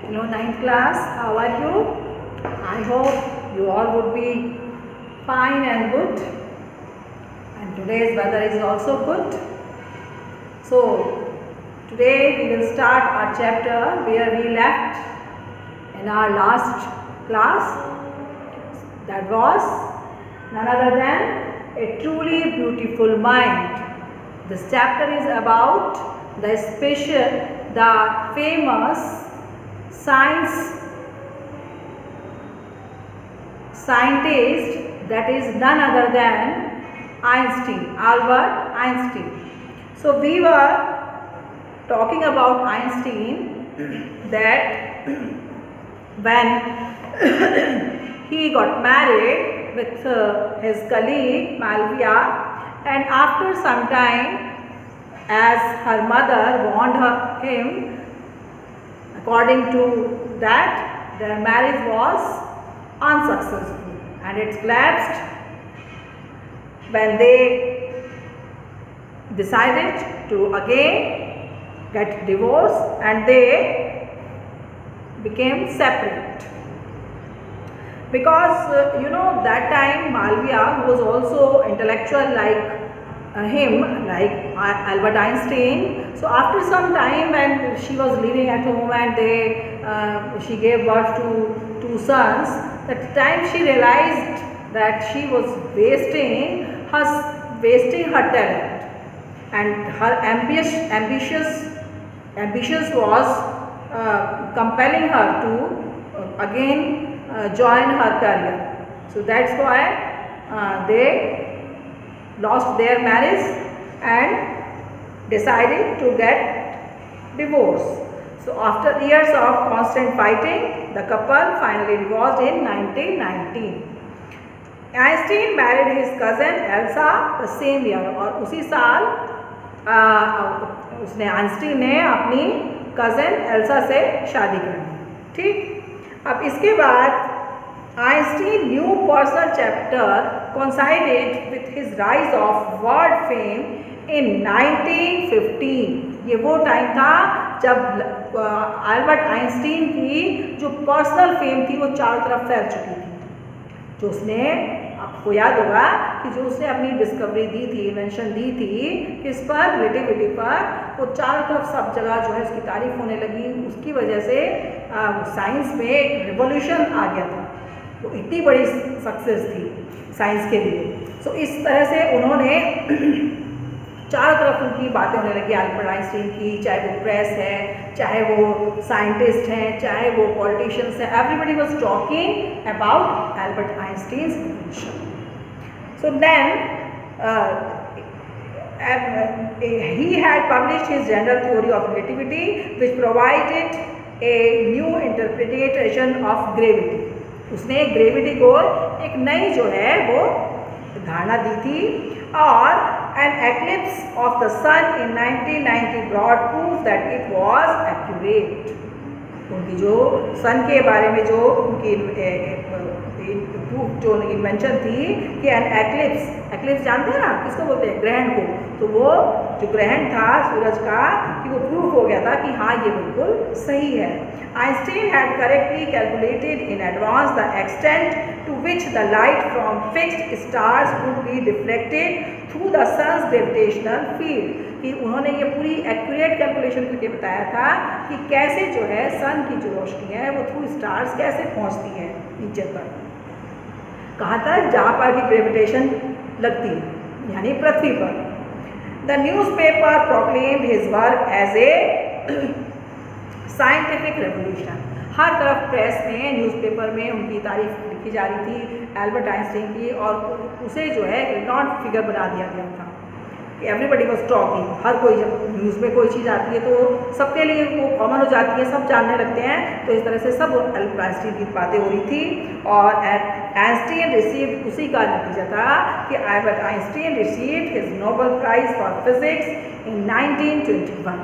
Hello, ninth class. How are you? I hope you all would be fine and good. And today's weather is also good. So, today we will start our chapter where we left in our last class. That was none other than a truly beautiful mind. This chapter is about the famous scientist, that is none other than Einstein, Albert Einstein. So we were talking about Einstein that when he got married with his colleague Malvia, and after some time, as her mother warned him, according to that, their marriage was unsuccessful and it collapsed when they decided to again get divorced and they became separate. Because that time Malvia, who was also intellectual like him, like Albert Einstein, so after some time when she was living at home and she gave birth to two sons, that time she realized that she was wasting her talent, and her ambitions was compelling her to again join her career. So that's why they lost their marriage and decided to get divorced. So after years of constant fighting, the couple finally divorced in 1919. Einstein married his cousin Elsa the same year, और उसी साल उसने Einstein ने अपनी cousin Elsa से शादी कर दी. ठीक, अब इसके बाद Einstein new personal chapter coincided with his rise of world fame in 1915. ये वो टाइम था जब अल्बर्ट आइंस्टीन की जो पर्सनल फेम थी वो चारों तरफ फैल चुकी थी. जो उसने, आपको याद होगा कि जो उसने अपनी डिस्कवरी दी थी, इन्वेंशन दी थी किस पर, रिलेटिविटी पर, वो चारों तरफ सब जगह जो है उसकी तारीफ होने लगी. उसकी वजह से साइंस में एक रिवॉल्यूशन आ गया था. वो इतनी बड़ी सक्सेस थी साइंस के लिए. सो इस तरह से उन्होंने चारों तरफ उनकी बातें होने लगी अल्बर्ट आइंस्टीन की, चाहे वो प्रेस है, चाहे वो साइंटिस्ट हैं, चाहे वो पॉलिटिशियंस हैं. Everybody was talking about Albert Einstein's invention. So then he had published his general theory of relativity which provided a new interpretation of gravity. उसने ग्रेविटी को एक नई जो है वो धारणा दी थी. और an eclipse of the sun in 1990 brought proof that it was accurate. उनकी जो सन के बारे में जो उनकी जो इन्वेंशन थी कि एन एक्लिप्स जानते हैं ना किसको बोलते हैं, ग्रहण को. तो वो जो ग्रहण था सूरज का, कि वो प्रूफ हो गया था कि हाँ ये बिल्कुल सही है. Einstein had correctly calculated in advance the extent to which the light from fixed stars would be deflected through the sun's gravitational field. कि उन्होंने ये पूरी एक्यूरेट कैलकुलेशन करके बताया था कि कैसे जो है सन की जो रोशनी है वो थ्रू स्टार्स कैसे पहुंचती है नीचे तक, कहाँ तक, जहाँ पर की ग्रेविटेशन लगती है, यानी पृथ्वी पर. The newspaper proclaimed his work as a scientific revolution. हर तरफ प्रेस में, न्यूज़पेपर में उनकी तारीफ लिखी जा रही थी अल्बर्ट आइंस्टीन की, और उसे जो है रिनॉन्ड फिगर बना दिया गया था. Everybody was talking. हर कोई, जब न्यूज़ में कोई चीज़ आती है तो सबके लिए वो कॉमन हो जाती है, सब जानने लगते हैं. तो इस तरह से सब अल्बर्ट आइंस्टीन की बातें हो रही थी. और आइंस्टीन रिसीव्ड, उसी का नतीजा था कि Albert Einstein received his Nobel prize for physics in 1921.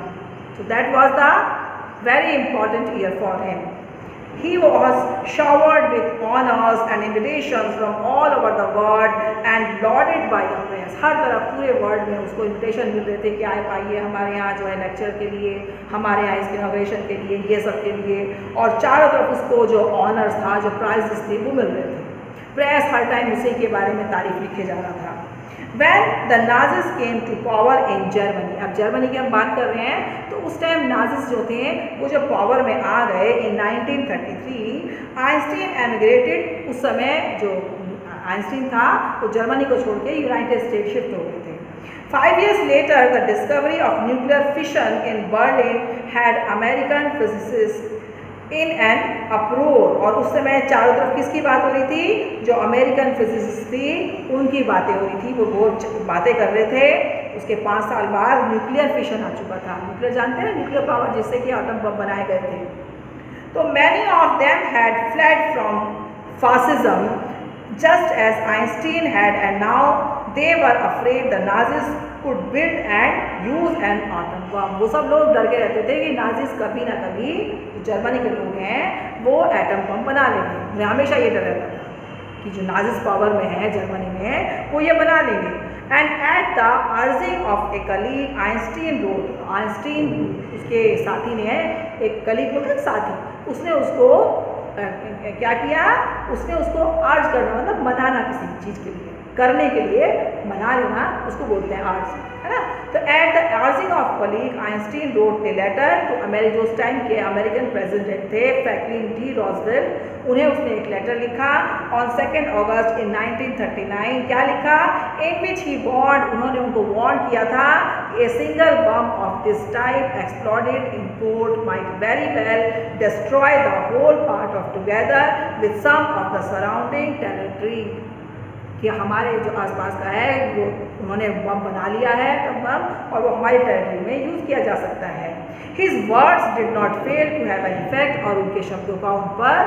So that was the very important year for him. He was showered with honors and invitations from all over the world and lauded by the press. Famous, हर तरफ पूरे world में उसको invitation मिल रहे थे कि आप आइए हमारे यहाँ जो है लेक्चर के लिए, हमारे यहाँ इसके इनॉग्रेशन के लिए, ये सब के लिए। और चारों तरफ उसको जो ऑनर्स था, जो प्राइजेस थे वो मिल रहे थे। प्रेस हर टाइम उसी के बारे में तारीफ लिखे जा रहा था। When the Nazis came to power in Germany, अब जर्मनी की हम बात कर रहे हैं, तो उस टाइम नाजिस जो थे वो जब पावर में आ गए इन 1933, आइंस्टीन एमिग्रेटेड। उस समय जो आइंस्टीन था वो जर्मनी को छोड़ के यूनाइटेड स्टेट शिफ्ट हो गए थे। 5 years later, the discovery of nuclear fission in Berlin had American physicists in an uproar। और उस समय चारों तरफ किसकी बात हो रही थी? जो अमेरिकन फिजिसिस्ट थी उनकी बातें हो रही थी, वो बहुत बातें कर रहे थे। उसके 5 साल बाद न्यूक्लियर फिशन आ चुका था। न्यूक्लियर जानते हैं, न्यूक्लियर पावर जिससे कि एटम बम बनाए गए थे। तो many of them had fled from fascism just as Einstein had, and now they were afraid the Nazis could build and use an atom bomb। वो सब लोग डर के रहते थे कि नाजिस कभी ना कभी, जो जर्मनी के लोग हैं, वो एटम बम बना लेंगे। उन्हें हमेशा ये डर रहता था कि जो नाजिस पावर में है जर्मनी में, वो ये बना लेंगे। And at the urging of a colleague, Einstein wrote, Einstein उसके साथी ने, एक कलीग बोलते हैं साथी, उसने उसको क्या किया? उसने उसको अर्ज करना, मतलब मनाना, किसी चीज़ के लिए करने के लिए मना लेना, उसको बोलते हैं अर्ज, है ना। तो at the urging of colleague, Einstein wrote a letter to जो उस टाइम के अमेरिकन प्रेसिडेंट थे फ्रैंकलिन डी रॉजवेल्ट, उन्हें उसने एक लेटर लिखा ऑन 2 अगस्त इन 1939। क्या लिखा? इन विच ही वार्नड, उन्होंने उनको वार्न किया था a single bomb of this type exploded in port might very well destroy the whole part of together with some of the surrounding territory. कि हमारे जो आसपास का है वो उन्होंने बम बना लिया है, तब बम, और वो हमारी टेरिटरी में यूज़ किया जा सकता है। His words did not fail to have an effect, और उनके शब्दों का उन पर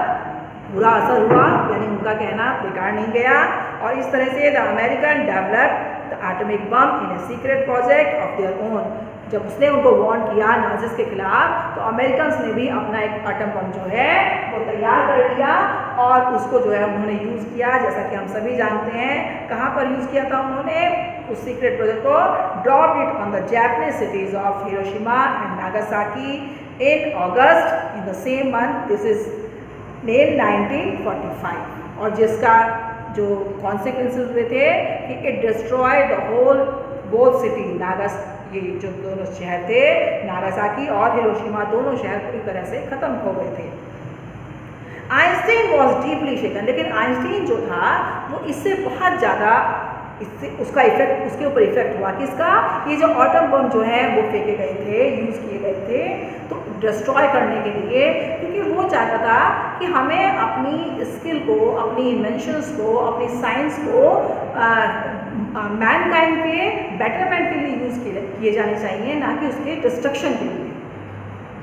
बुरा असर हुआ, यानी उनका कहना बेकार नहीं गया। और इस तरह से the American developed the atomic bomb in a secret project of their own. जब उसने उनको वार्न किया नाजिस के खिलाफ, तो अमेरिकन्स ने भी अपना एक एटम बम जो है वो तैयार कर लिया, और उसको जो है उन्होंने यूज़ किया। जैसा कि हम सभी जानते हैं कहाँ पर यूज़ किया था उन्होंने उस सीक्रेट प्रोजेक्ट को? Drop it on the Japanese cities of Hiroshima and Nagasaki in August in the same month, this is in 1945। और जिसका जो कॉन्सिक्वेंसेस हुए थे कि it destroy the whole both city, ये जो दोनों शहर थे नागासाकी और हिरोशिमा, दोनों शहर पूरी तरह से ख़त्म हो गए थे। आइंस्टीन वॉज डीपली शेकन, लेकिन आइंस्टीन जो था वो इससे बहुत ज़्यादा, इससे उसका इफेक्ट, उसके ऊपर इफेक्ट हुआ। किसका? ये जो एटम बम जो है वो फेंके गए थे, यूज़ किए गए थे तो डिस्ट्रॉय करने के लिए, क्योंकि वो चाहता था कि हमें अपनी स्किल को, अपनी इन्वेंशंस को, अपनी साइंस को मैनकाइंड के बेटरमेंट के लिए यूज़ किए जाने चाहिए, ना कि उसके डिस्ट्रक्शन के लिए।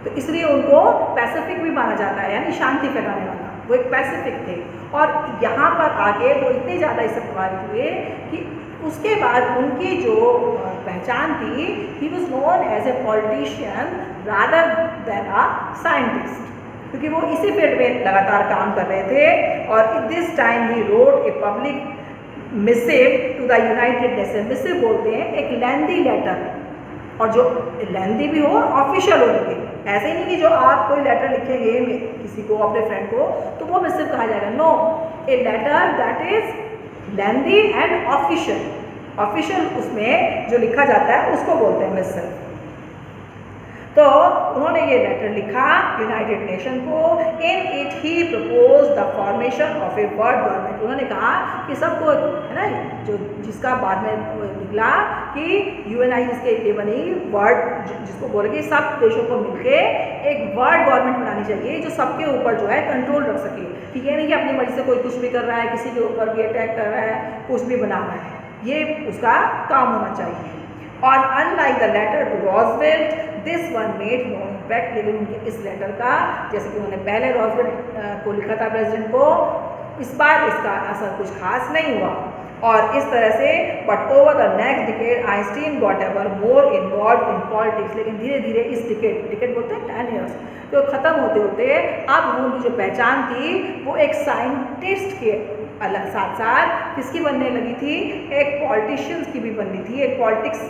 तो इसलिए उनको पैसिफिक भी माना जाता है, यानी शांति फैलाने वाला, वो एक पैसिफिक थे। और यहाँ पर आगे वो इतने ज़्यादा इससे प्रभावित हुए कि उसके बाद उनकी जो पहचान थी, he was known as a politician rather than a scientist, क्योंकि वो इसी फील्ड में लगातार काम कर रहे थे। और this time he wrote a public missive to the United Nation. Missive बोलते हैं एक लेंदी लेटर, और जो लेंदी भी हो, ऑफिशियल हो लगे। ऐसे ही नहीं कि जो आप कोई लेटर लिखेंगे किसी को, अपने फ्रेंड को, तो वो मिसिव कहा जाएगा। No, a letter that is lengthy and official. Official उसमें जो लिखा जाता है उसको बोलते हैं मिसिव। तो उन्होंने ये लेटर लिखा यूनाइटेड नेशन को। In it he propose the formation of a world government. उन्होंने कहा कि सबको, है ना, जो जिसका बाद में निकला कि यूएनआई जिसके लिए बनी, वर्ल्ड जिसको बोलेंगे सब देशों को मिलके एक वर्ल्ड गवर्नमेंट बनानी चाहिए जो सबके ऊपर जो है कंट्रोल रख सके। कि ये नहीं कि अपनी मर्जी से कोई कुछ भी कर रहा है, किसी के ऊपर भी अटैक कर रहा है, कुछ भी बना रहा है, ये उसका काम होना चाहिए। और unlike the letter to Roosevelt, this one made no impact. लेकिन उनके इस लेटर का, जैसे कि उन्होंने पहले रॉजवेल्ट को लिखा था प्रेसिडेंट को, इस बार इसका असर कुछ खास नहीं हुआ। और इस तरह से but over the next decade Einstein got ever more involve in politics. लेकिन धीरे धीरे इस डिकेड बोलते हैं 10 ईयर्स, तो ख़त्म होते होते अब उनकी जो पहचान थी वो एक साइंटिस्ट के अलग साथ साथ किसकी बनने लगी थी, एक पॉलिटिशियंस की भी बननी थी, एक पॉलिटिक्स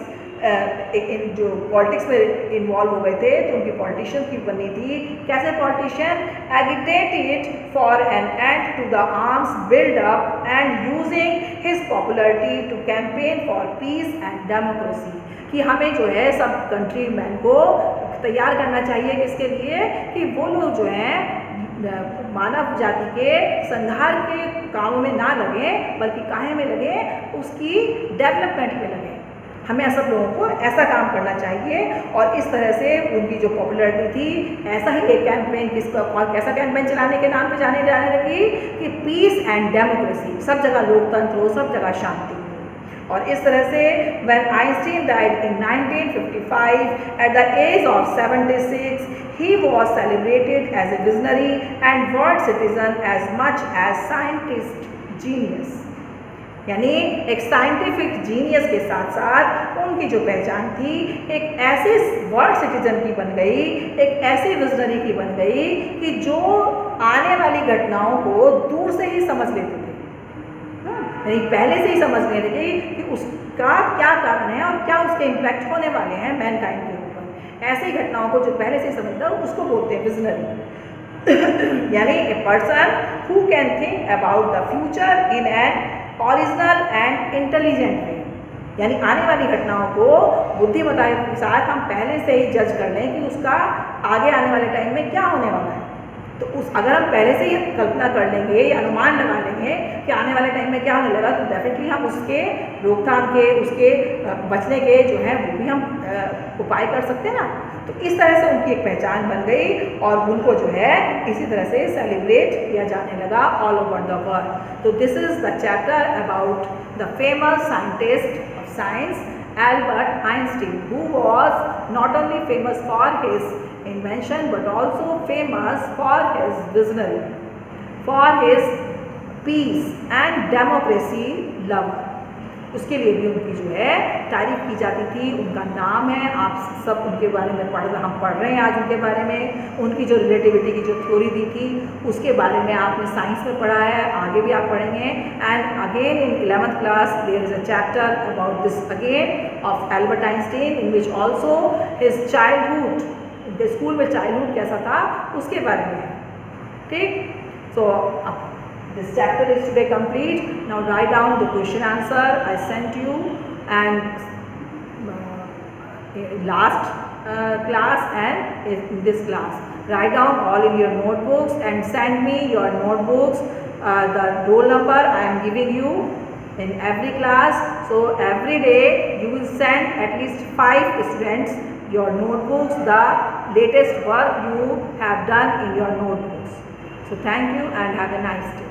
जो पॉलिटिक्स में इन्वॉल्व हो गए थे तो उनकी पॉलिटिशियंस की बननी थी। कैसे politician, agitated for an end to the arms build up and using his popularity to campaign for peace and democracy, कि हमें जो है सब कंट्री मैन को तैयार करना चाहिए किसके लिए, कि वो लोग जो हैं मानव जाति के संहार के काम में ना लगे बल्कि काहे में लगे, उसकी डेवलपमेंट में लगे। हमें सब लोगों को ऐसा काम करना चाहिए। और इस तरह से उनकी जो पॉपुलरिटी थी, ऐसा ही एक कैंपेन किसका और कैसा कैंपेन चलाने के नाम पे जाने लगी कि पीस एंड डेमोक्रेसी, सब जगह लोकतंत्र हो, सब जगह शांति हो। और इस तरह से when Einstein died in 1955 at the age of 76, he was celebrated as a visionary and world citizen as much as scientist genius। यानी एक साइंटिफिक जीनियस के साथ साथ उनकी जो पहचान थी एक ऐसे वर्ल्ड सिटीजन की बन गई, एक ऐसी विजनरी की बन गई कि जो आने वाली घटनाओं को दूर से ही समझ लेते थे, यानी पहले से ही समझ लेते थे कि उसका क्या कारण है और क्या उसके इम्पैक्ट होने वाले हैं मैनकाइंड के ऊपर। ऐसी घटनाओं को जो पहले से ही समझता है उसको बोलते हैं विजनरी। यानी a person who can think about the future in an original and intelligent way, यानी आने वाली घटनाओं को बुद्धिमत्ता के साथ हम पहले से ही जज कर लें कि उसका आगे आने वाले टाइम में क्या होने वाला है। तो अगर हम पहले से ही कल्पना कर लेंगे या अनुमान लगा लेंगे कि आने वाले टाइम में क्या होने लगा, तो डेफिनेटली हम उसके रोकथाम के, उसके बचने के जो है वो भी हम उपाय कर सकते हैं ना। तो इस तरह से उनकी एक पहचान बन गई और उनको जो है इसी तरह से सेलिब्रेट किया जाने लगा ऑल ओवर द वर्ल्ड। तो this is the chapter about the famous scientist of science Albert Einstein, who was not only famous for his invention but also famous for his visionary, for his peace and democracy love। उसके लिए भी उनकी जो है तारीफ की जाती थी, उनका नाम है, आप सब उनके बारे में हम पढ़ रहे हैं आज उनके बारे में। उनकी जो रिलेटिविटी की जो थ्योरी दी थी उसके बारे में आपने साइंस में पढ़ा है, आगे भी आप पढ़ेंगे। And again in 11th class there is a chapter about this again of Albert Einstein in which also his childhood, school में चाइल्डहुड कैसा था उसके बारे में, ठीक। सो this chapter is today complete. Now write down the question answer I sent you, and last class and in this class write down all in your notebooks and send me your notebooks, the roll number I am giving you in every class. So every day you will send at least 5 students your notebooks, the latest work you have done in your notebooks. So thank you and have a nice day.